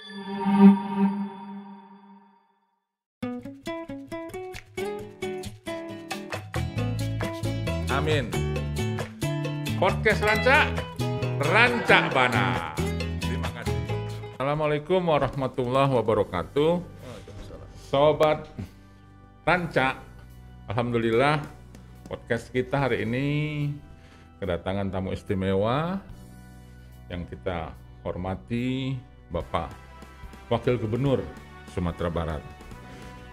Amin. Podcast Rancak Bana. Terima kasih. Assalamualaikum warahmatullahi wabarakatuh. Sobat Rancak, alhamdulillah podcast kita hari ini kedatangan tamu istimewa yang kita hormati, Bapak Wakil Gubernur Sumatera Barat,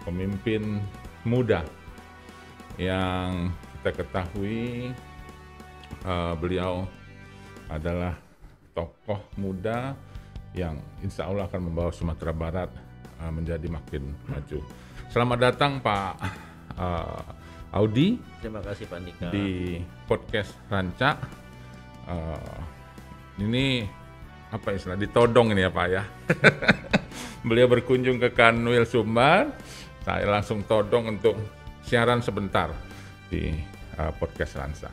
pemimpin muda yang kita ketahui beliau adalah tokoh muda yang insya Allah akan membawa Sumatera Barat menjadi makin maju. Selamat datang Pak Audi. Terima kasih Pak Andika. Di podcast Rancak. Ini apa istilah ditodong ini ya Pak ya. Beliau berkunjung ke Kanwil Sumbar. Saya langsung todong untuk siaran sebentar di podcast Rancak.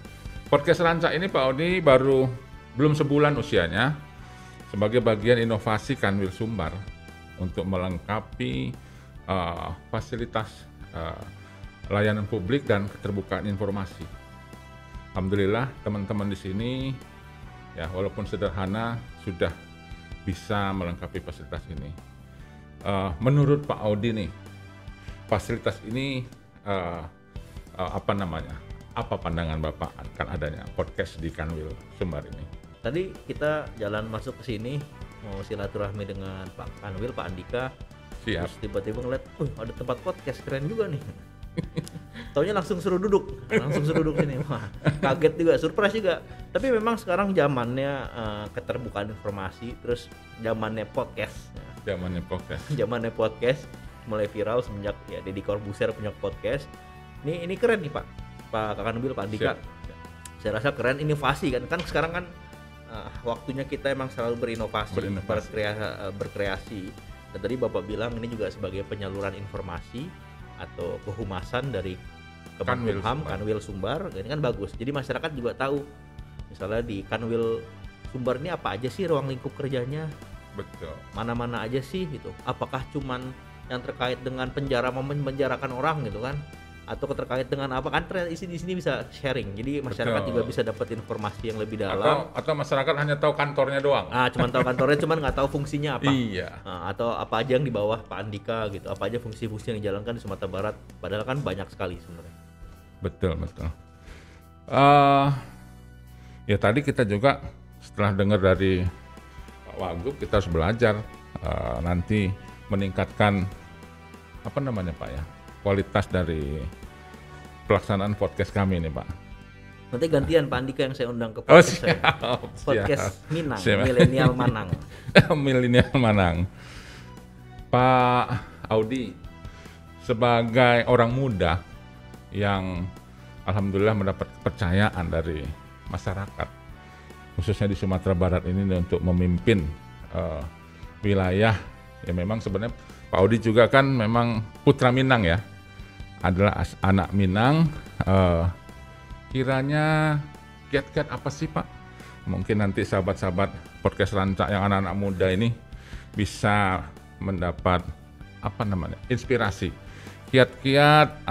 Podcast Rancak ini Pak Audi belum sebulan usianya sebagai bagian inovasi Kanwil Sumbar untuk melengkapi fasilitas layanan publik dan keterbukaan informasi. Alhamdulillah teman-teman di sini ya walaupun sederhana sudah bisa melengkapi fasilitas ini. Menurut Pak Audi nih, fasilitas ini apa pandangan Bapak akan adanya podcast di Kanwil Sumbar ini? Tadi kita jalan masuk ke sini mau silaturahmi dengan Pak Kanwil, Pak Andika. Siap. Terus tiba-tiba ngeliat, ada tempat podcast keren juga nih. Taunya langsung suruh duduk sini. Wah, kaget juga, surprise juga. Tapi memang sekarang zamannya keterbukaan informasi, terus zamannya podcast. Zamannya podcast mulai viral semenjak ya Deddy Corbuzier punya podcast. Ini keren nih Pak Kanwil, Pak Andika. Saya rasa keren, inovasi kan sekarang kan waktunya kita emang selalu berinovasi. Berkreasi. Dan tadi Bapak bilang ini juga sebagai penyaluran informasi atau kehumasan dari Kemenkumham, Kanwil Sumbar. Ini kan bagus. Jadi masyarakat juga tahu misalnya di Kanwil Sumbar ini apa aja sih ruang lingkup kerjanya. Betul. Mana-mana aja sih gitu. Apakah cuman yang terkait dengan menjarakan orang gitu kan? Atau terkait dengan apa kan isi di sini bisa sharing. Jadi masyarakat juga bisa dapat informasi yang lebih dalam. Atau masyarakat hanya tahu kantornya doang. Cuman tahu kantornya, cuman nggak tahu fungsinya apa. Iya. Atau apa aja yang di bawah Pak Andika gitu. Apa aja fungsi-fungsi yang dijalankan di Sumatera Barat. Padahal kan banyak sekali sebenarnya. Betul. Ya tadi kita juga setelah dengar dari Pak Wagub kita harus belajar nanti meningkatkan Pak ya, kualitas dari pelaksanaan podcast kami nih Pak. Nanti gantian Pak Andika yang saya undang ke podcast saya. Podcast Minang, Milenial Manang. Milenial Manang. Pak Audi, sebagai orang muda yang alhamdulillah mendapat kepercayaan dari masyarakat, khususnya di Sumatera Barat ini untuk memimpin wilayah, ya memang sebenarnya Pak Audi juga kan memang putra Minang ya, adalah anak Minang. Kiranya kiat-kiat apa sih Pak? Mungkin nanti sahabat-sahabat podcast Rancak yang anak-anak muda ini bisa mendapat inspirasi, kiat-kiat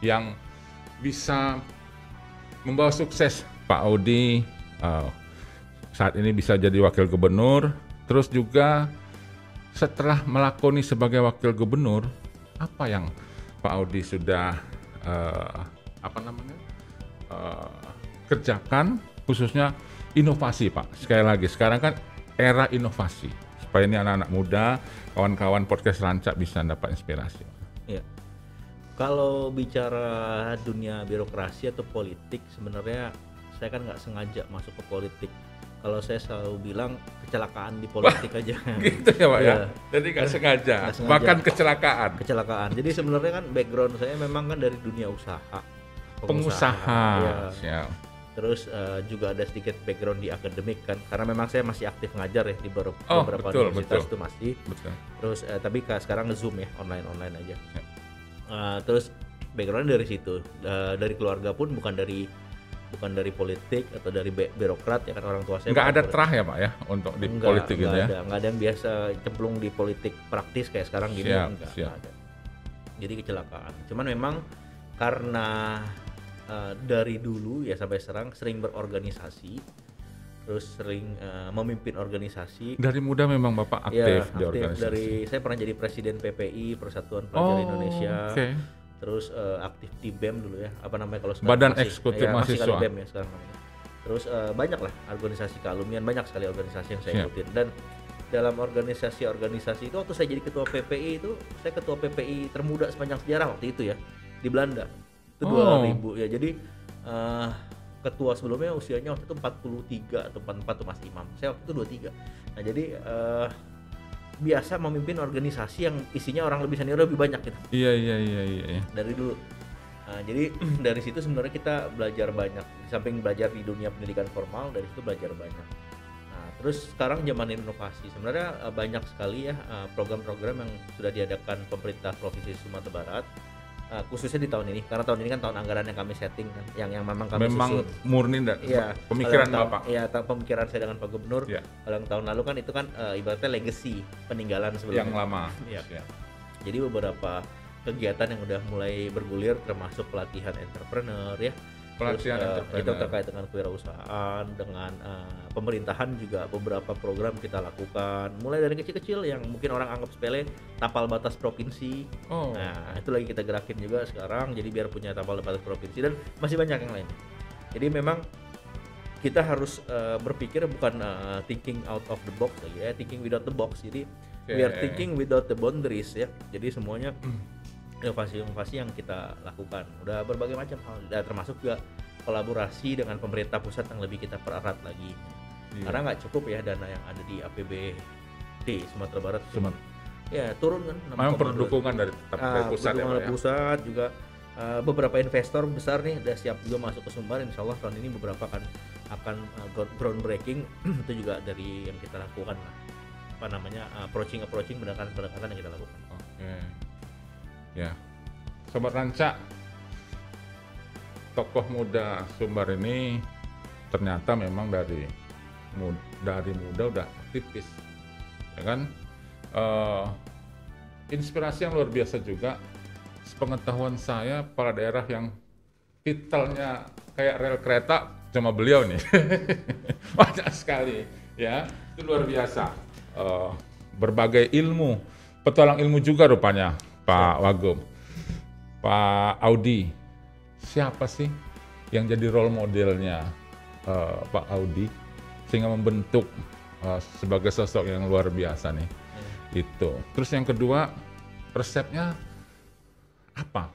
yang bisa membawa sukses Pak Audi saat ini bisa jadi wakil gubernur. Terus juga setelah melakoni sebagai wakil gubernur, apa yang Pak Audi sudah kerjakan, khususnya inovasi Pak. Sekali lagi, sekarang kan era inovasi, supaya ini anak-anak muda, kawan-kawan podcast Rancak bisa dapat inspirasi. Iya. Kalau bicara dunia birokrasi atau politik, sebenarnya saya kan nggak sengaja masuk ke politik. Kalau saya selalu bilang kecelakaan di politik aja. Gitu ya Pak ya. Jadi nggak sengaja. Bahkan kecelakaan. Jadi sebenarnya kan background saya memang kan dari dunia pengusaha. Ya. Terus juga ada sedikit background di akademik kan, karena memang saya masih aktif ngajar ya di beberapa universitas itu masih. Betul. Terus tapi sekarang nge-zoom ya, online aja. Ya. Terus background dari situ, dari keluarga pun bukan dari bukan dari politik atau dari birokrat ya kan, orang tua saya Nggak bukan ada politik. terah ya Pak ya untuk di politik gitu ya? Nggak ada yang biasa cemplung di politik praktis kayak sekarang gini, Siap, nggak siap. ada. Jadi kecelakaan. Cuman memang karena dari dulu ya sampai sekarang sering berorganisasi, terus sering memimpin organisasi. Dari muda memang Bapak aktif di organisasi? Dari saya pernah jadi presiden PPI, Persatuan Pelajar Indonesia. Oke. Terus aktif di BEM dulu ya, apa namanya kalau Badan masih, Eksekutif ya, masih kali Mahasiswa. BEM ya sekarang namanya. Terus banyak lah organisasi kealumnian, banyak sekali organisasi yang saya Siap. ikutin. Dan dalam organisasi itu waktu saya jadi ketua PPI itu, saya ketua PPI termuda sepanjang sejarah waktu itu ya, di Belanda. Itu 2000 ya. Jadi ketua sebelumnya usianya waktu itu 43 atau 44 tuh Mas Imam. Saya waktu itu 23. Nah, jadi biasa memimpin organisasi yang isinya orang lebih senior lebih banyak gitu Iya. dari dulu. Nah, jadi dari situ sebenarnya kita belajar banyak. Di samping belajar di dunia pendidikan formal, dari situ belajar banyak. Nah, terus sekarang zaman inovasi. Sebenarnya banyak sekali ya program-program yang sudah diadakan pemerintah Provinsi Sumatera Barat, khususnya di tahun ini. Karena tahun ini kan tahun anggaran yang kami setting kan, yang memang kami Memang susun. murni Iya, pemikiran kalau yang Bapak. Iya, pemikiran saya dengan Pak Gubernur. Iya. Kalau yang tahun lalu kan itu kan ibaratnya legacy, peninggalan sebelumnya. Yang lama. Iya. Siap. Jadi beberapa kegiatan yang udah mulai bergulir termasuk pelatihan entrepreneur ya. Pelatihan Terus, entrepreneur. itu terkait dengan kewirausahaan, dengan pemerintahan juga beberapa program kita lakukan. Mulai dari kecil-kecil yang mungkin orang anggap sepele, tapal batas provinsi. Oh. Nah, itu lagi kita gerakin juga sekarang jadi biar punya tapal batas provinsi dan masih banyak yang lain. Jadi memang kita harus berpikir bukan thinking out of the box lagi ya, thinking without the box. Jadi we are thinking without the boundaries ya. Jadi semuanya inovasi-inovasi yang kita lakukan udah berbagai macam hal, dan termasuk juga kolaborasi dengan pemerintah pusat yang lebih kita pererat lagi. Iya. Karena nggak cukup ya dana yang ada di APBD Sumatera Barat Sumatera. ya turun kan. Memang perlu dukungan dari pusat ya dukungan Pak dari ya? pusat juga. Beberapa investor besar nih udah siap juga masuk ke Sumbar. Insya Allah tahun ini beberapa akan groundbreaking itu juga dari yang kita lakukan lah. Apa namanya approaching pendekatan yang kita lakukan. Oke. Ya. Sobat Ranca, tokoh muda Sumbar ini ternyata memang dari muda udah aktivis, ya kan? Inspirasi yang luar biasa juga. Sepengetahuan saya, kepala daerah yang titelnya kayak rel kereta cuma beliau nih. Banyak sekali, ya. Itu luar biasa. Berbagai ilmu, petualang ilmu juga rupanya Pak Wagub. Pak Audi, siapa sih yang jadi role modelnya Pak Audi sehingga membentuk sebagai sosok yang luar biasa nih? Itu. Terus yang kedua, resepnya apa?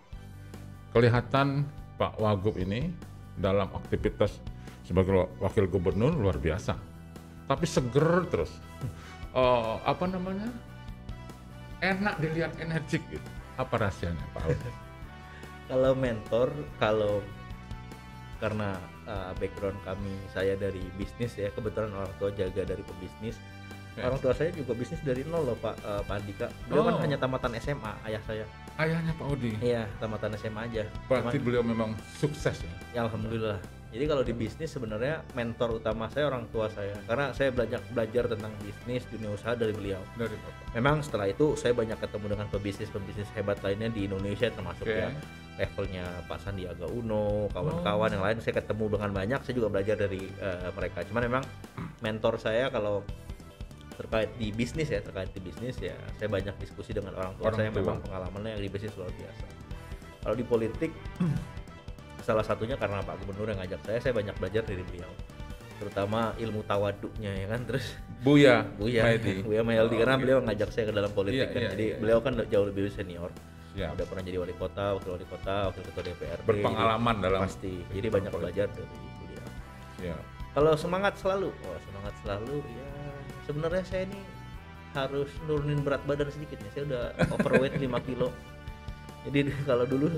Kelihatan Pak Wagub ini dalam aktivitas sebagai wakil gubernur luar biasa, tapi seger terus. Apa namanya? Enak dilihat, energik gitu. Apa rahasianya Pak Audi? Kalau mentor, karena background saya dari bisnis ya, kebetulan orang tua jaga dari pebisnis. Ya. Orang tua saya juga bisnis dari nol loh Pak Andika. Beliau kan hanya tamatan SMA, ayah saya. Ayahnya Pak Audi. Iya, tamatan SMA aja. Berarti beliau memang sukses ya? Ya alhamdulillah. Jadi kalau di bisnis sebenarnya mentor utama saya orang tua saya. Karena saya belajar tentang bisnis, dunia usaha dari beliau. Dari Bapak. Memang setelah itu saya banyak ketemu dengan pebisnis hebat lainnya di Indonesia, termasuk ya levelnya Pak Sandiaga Uno, kawan-kawan yang lain. Saya ketemu dengan banyak, saya juga belajar dari mereka. Cuman memang mentor saya kalau terkait di bisnis ya, saya banyak diskusi dengan orang tua saya. Memang pengalamannya yang di bisnis luar biasa. Kalau di politik salah satunya karena Pak Gubernur yang ngajak saya banyak belajar dari beliau, terutama ilmu tawaduknya ya kan. Terus Buya Mayaldi, karena beliau ngajak saya ke dalam politik jadi beliau kan jauh lebih senior ya. Udah pernah jadi wali kota, wakil ketua DPRD, berpengalaman dalam pasti, jadi banyak belajar dari beliau ya. Kalau semangat selalu ya, sebenarnya saya ini harus nurunin berat badan sedikit ya. Saya udah overweight 5 kilo. Jadi kalau dulu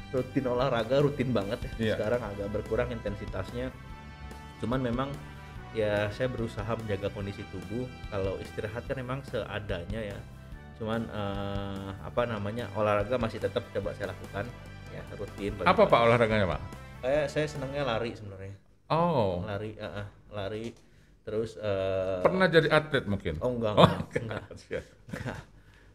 rutin olahraga, rutin banget ya. Sekarang agak berkurang intensitasnya. Cuman memang ya saya berusaha menjaga kondisi tubuh. Kalau istirahat kan memang seadanya ya. Cuman olahraga masih tetap coba saya lakukan ya, rutin. Apa Pak olahraganya Pak? Saya senangnya lari sebenarnya. Oh, Lari terus pernah jadi atlet mungkin? oh enggak Oh, enggak. siap. Enggak.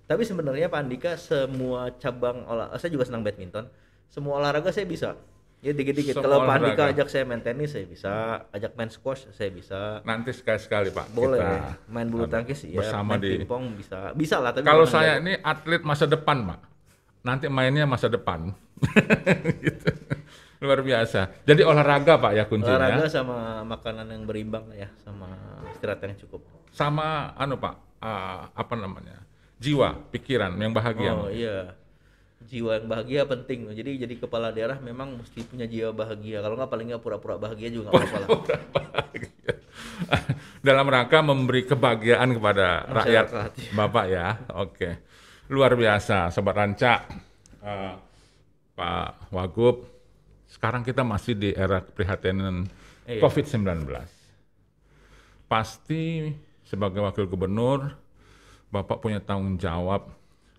Tapi sebenarnya Pak Andika semua cabang saya juga senang badminton. Semua olahraga saya bisa. Ya dikit-dikit. Semua Kalau Pak Andika olahraga. ajak saya main tenis saya bisa, ajak main squash saya bisa. Nanti sekali-sekali Pak Boleh. kita Main bulu tangkis ya, bersama main di. pingpong bisa. Bisa lah tapi Kalau jangan saya jago. ini atlet masa depan Pak, nanti mainnya masa depan. Gitu. Luar biasa. Jadi olahraga Pak ya kuncinya. Olahraga sama makanan yang berimbang ya, sama istirahat yang cukup. Sama Pak, apa namanya? Jiwa, pikiran yang bahagia. Oh iya. Jiwa yang bahagia penting. Jadi kepala daerah memang mesti punya jiwa bahagia. Kalau nggak paling nggak pura-pura bahagia juga nggak apa-apa lah. Bahagia. Dalam rangka memberi kebahagiaan kepada rakyat Masyarakat. Bapak ya. Oke. Luar biasa Sobat Ranca. Pak Wagub, sekarang kita masih di era keprihatinan Iya. COVID-19. Pasti sebagai Wakil Gubernur, Bapak punya tanggung jawab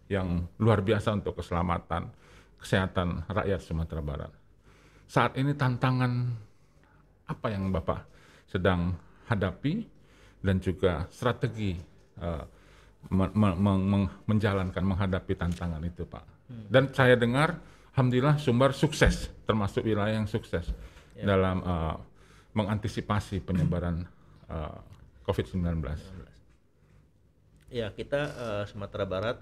yang luar biasa untuk keselamatan, kesehatan rakyat Sumatera Barat. Saat ini tantangan apa yang Bapak sedang hadapi dan juga strategi menjalankan, menghadapi tantangan itu Pak. Dan saya dengar, alhamdulillah Sumbar sukses, termasuk wilayah yang sukses dalam mengantisipasi penyebaran COVID-19. Ya kita Sumatera Barat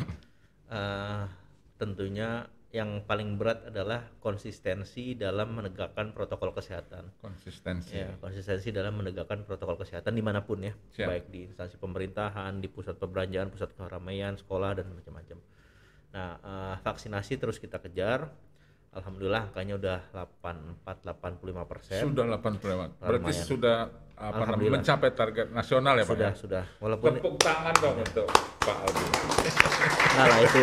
tentunya yang paling berat adalah konsistensi dalam menegakkan protokol kesehatan. Konsistensi. Ya, konsistensi dalam menegakkan protokol kesehatan dimanapun ya, Siap. baik di instansi pemerintahan, di pusat perbelanjaan, pusat keramaian, sekolah dan macam-macam. Nah, vaksinasi terus kita kejar. Alhamdulillah angkanya udah 85%. Sudah 85. Berarti Lumayan. sudah apa namanya, Alhamdulillah. mencapai target nasional ya Pak ya? Sudah. Walaupun Tepuk tangan dong untuk Pak Aldi. nah lah itu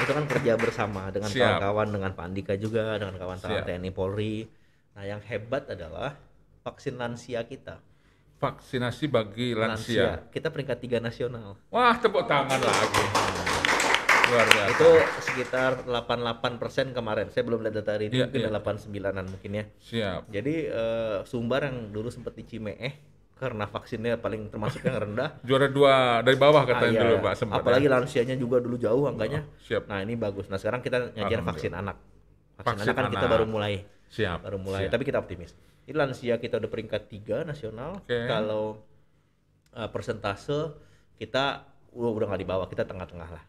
kan kerja bersama dengan Siap. kawan-kawan, dengan Pak Andika juga, dengan kawan-kawan Siap. TNI Polri. Nah, yang hebat adalah vaksin lansia kita. Vaksinasi bagi lansia. Kita peringkat 3 nasional. Wah, tepuk tangan lagi. Luar biasa. Itu sekitar 88% kemarin. Saya belum lihat data hari ini, Iya, mungkin iya. 89-an mungkin ya. Siap. Jadi Sumbar yang dulu sempat di Cimeeh karena vaksinnya paling termasuk yang rendah. Juara 2 dari bawah katanya Iya, dulu Pak sempat. apalagi ya. lansianya juga dulu jauh angkanya. Siap. Nah, ini bagus. Nah, sekarang kita ngejar Alhamdulillah. vaksin anak. Vaksin Vaksin anak kan kita anak. baru mulai. Siap. Siap. Tapi kita optimis. Ini lansia kita udah peringkat 3 nasional. Oke. Kalau persentase kita udah nggak di bawah, kita tengah-tengah lah.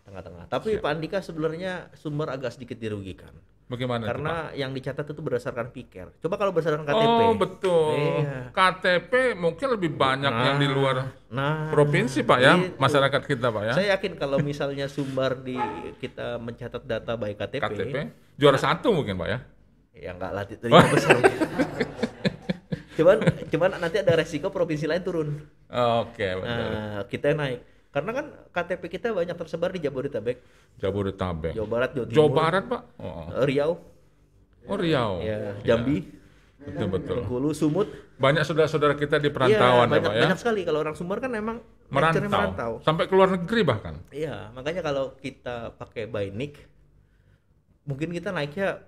Tengah-tengah. Tapi Siap. Pak Andika sebenarnya Sumber agak sedikit dirugikan. Bagaimana itu, Pak? Karena yang dicatat itu berdasarkan PIKer. Coba kalau berdasarkan KTP. Oh, betul. Iya. KTP mungkin lebih banyak yang di luar Nah, provinsi Pak ya, itu. masyarakat kita Pak ya. Saya yakin kalau misalnya Sumbar kita mencatat data by KTP, KTP juara 1 mungkin Pak ya. ya enggak lah tadi besar. cuman nanti ada resiko provinsi lain turun. Oke, betul. Nah, kita naik. Karena kan KTP kita banyak tersebar di Jabodetabek, Jabodetabek. Jawa Barat, Jawa Timur, Jawa Barat Pak. Oh, Riau, oh Riau. ya, Iya. Jambi, Betul. Bengkulu, Sumut. Banyak saudara-saudara kita di perantauan ya, banyak, Pak ya. banyak sekali. Kalau orang Sumbar kan memang nature-nya Merantau. Sampai ke luar negeri bahkan. Iya, makanya kalau kita pakai by NIK, mungkin kita naiknya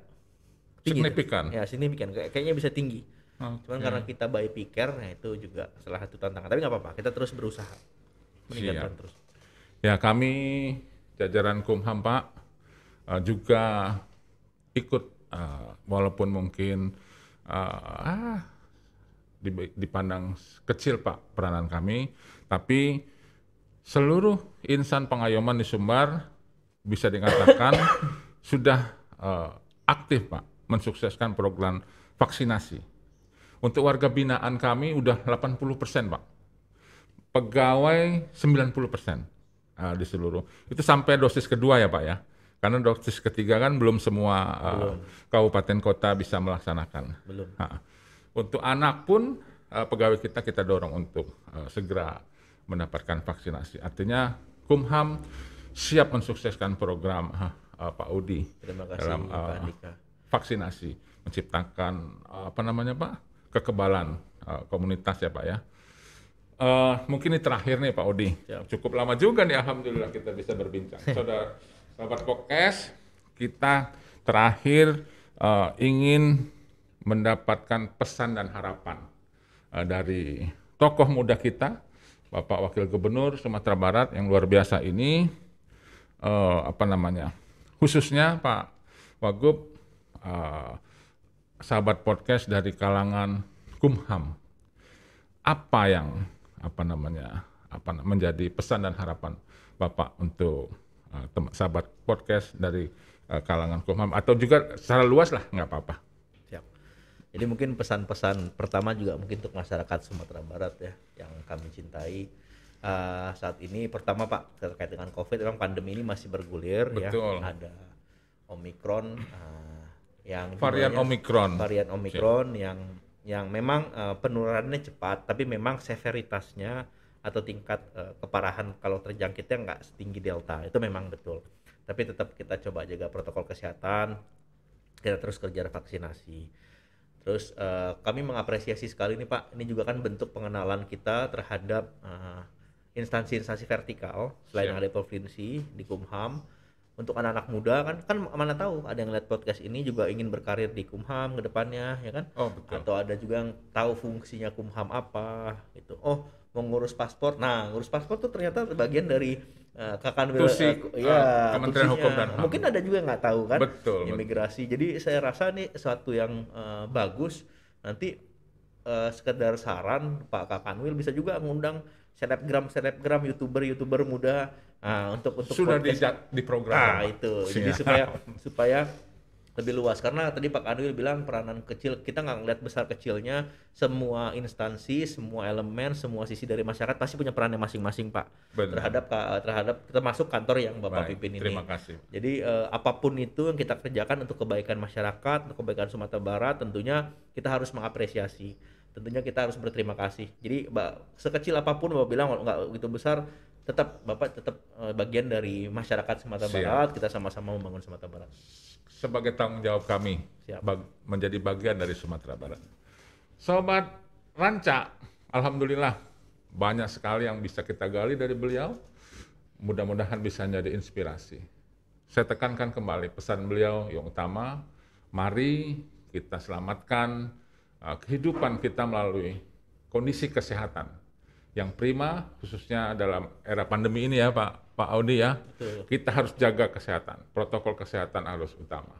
tinggi. Signifikan. Ya, signifikan. Kayaknya bisa tinggi. Oke. Cuman karena kita by picker, nah itu juga salah satu tantangan. Tapi nggak apa-apa, kita terus berusaha meningkatkan Siap. terus. Ya kami jajaran Kumham Pak juga ikut walaupun mungkin dipandang kecil Pak peranan kami, tapi seluruh insan pengayoman di Sumbar bisa dikatakan sudah aktif Pak mensukseskan program vaksinasi. Untuk warga binaan kami udah 80% Pak. Pegawai 90% di seluruh. Itu sampai dosis kedua ya Pak ya. Karena dosis ketiga kan belum semua kabupaten kota bisa melaksanakan. Belum. Untuk anak pun pegawai kita dorong untuk segera mendapatkan vaksinasi. Artinya Kumham siap mensukseskan program Pak Udi Terima kasih dalam Pak Andika. vaksinasi, menciptakan kekebalan komunitas ya Pak ya. Mungkin ini terakhir nih Pak Udi. Siap. Cukup lama juga nih alhamdulillah kita bisa berbincang. Sahabat podcast, kita terakhir ingin mendapatkan pesan dan harapan dari tokoh muda kita, Bapak Wakil Gubernur Sumatera Barat yang luar biasa ini, khususnya Pak Wagub, sahabat podcast dari kalangan Kumham. Apa yang menjadi pesan dan harapan Bapak untuk sahabat podcast dari kalangan Kumham atau juga secara luas lah, nggak apa-apa. Siap. Jadi mungkin pesan-pesan pertama juga mungkin untuk masyarakat Sumatera Barat ya yang kami cintai saat ini. Pertama Pak, terkait dengan COVID, memang pandemi ini masih bergulir. Betul. Ya. Ada Omikron yang varian Omikron yang memang penularannya cepat, tapi memang severitasnya atau tingkat keparahan kalau terjangkitnya nggak setinggi Delta, itu memang betul. Tapi tetap kita coba jaga protokol kesehatan, kita terus kejar vaksinasi. Terus kami mengapresiasi sekali nih Pak, ini juga kan bentuk pengenalan kita terhadap instansi-instansi vertikal selain yang ada provinsi di Kumham. Untuk anak-anak muda kan mana tahu ada yang lihat podcast ini juga ingin berkarir di Kumham ke depannya, ya kan? Oh, betul. Atau ada juga yang tahu fungsinya Kumham apa gitu. Oh, mau ngurus paspor. Nah, ngurus paspor tuh ternyata bagian dari Kakanwil Kementerian Hukum dan HAM. Mungkin ada juga yang nggak tahu kan, betul, imigrasi. Jadi saya rasa nih sesuatu yang bagus. Nanti sekedar saran, Pak Kakanwil bisa juga mengundang selebgram, youtuber muda untuk sudah di program. Itu. Jadi supaya lebih luas, karena tadi Pak Kanwil bilang peranan kecil, kita nggak ngeliat besar kecilnya, semua instansi, semua elemen, semua sisi dari masyarakat pasti punya perannya masing-masing Pak. Benar. terhadap termasuk kantor yang Bapak pimpin ini. Terima kasih. Jadi apapun itu yang kita kerjakan untuk kebaikan masyarakat, untuk kebaikan Sumatera Barat, tentunya kita harus mengapresiasi. Tentunya kita harus berterima kasih. Jadi sekecil apapun Bapak bilang nggak begitu besar, Bapak tetap bagian dari masyarakat Sumatera Barat. Kita sama-sama membangun Sumatera Barat. Sebagai tanggung jawab kami menjadi bagian dari Sumatera Barat. Sobat Ranca, alhamdulillah banyak sekali yang bisa kita gali dari beliau. Mudah-mudahan bisa jadi inspirasi. Saya tekankan kembali pesan beliau yang utama, mari kita selamatkan kehidupan kita melalui kondisi kesehatan yang prima, khususnya dalam era pandemi ini ya Pak Audi ya. Betul. Kita harus jaga kesehatan, protokol kesehatan harus utama.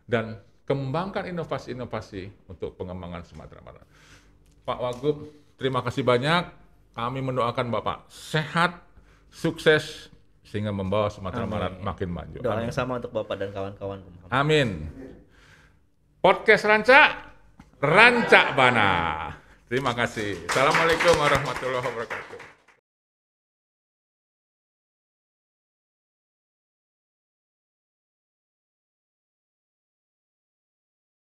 Dan kembangkan inovasi-inovasi untuk pengembangan Sumatera Barat. Pak Wagub, terima kasih banyak. Kami mendoakan Bapak sehat, sukses, sehingga membawa Sumatera Barat makin maju. Doa yang sama untuk Bapak dan kawan-kawan. Amin. Podcast Ranca Bana. Terima kasih. Assalamualaikum warahmatullahi wabarakatuh.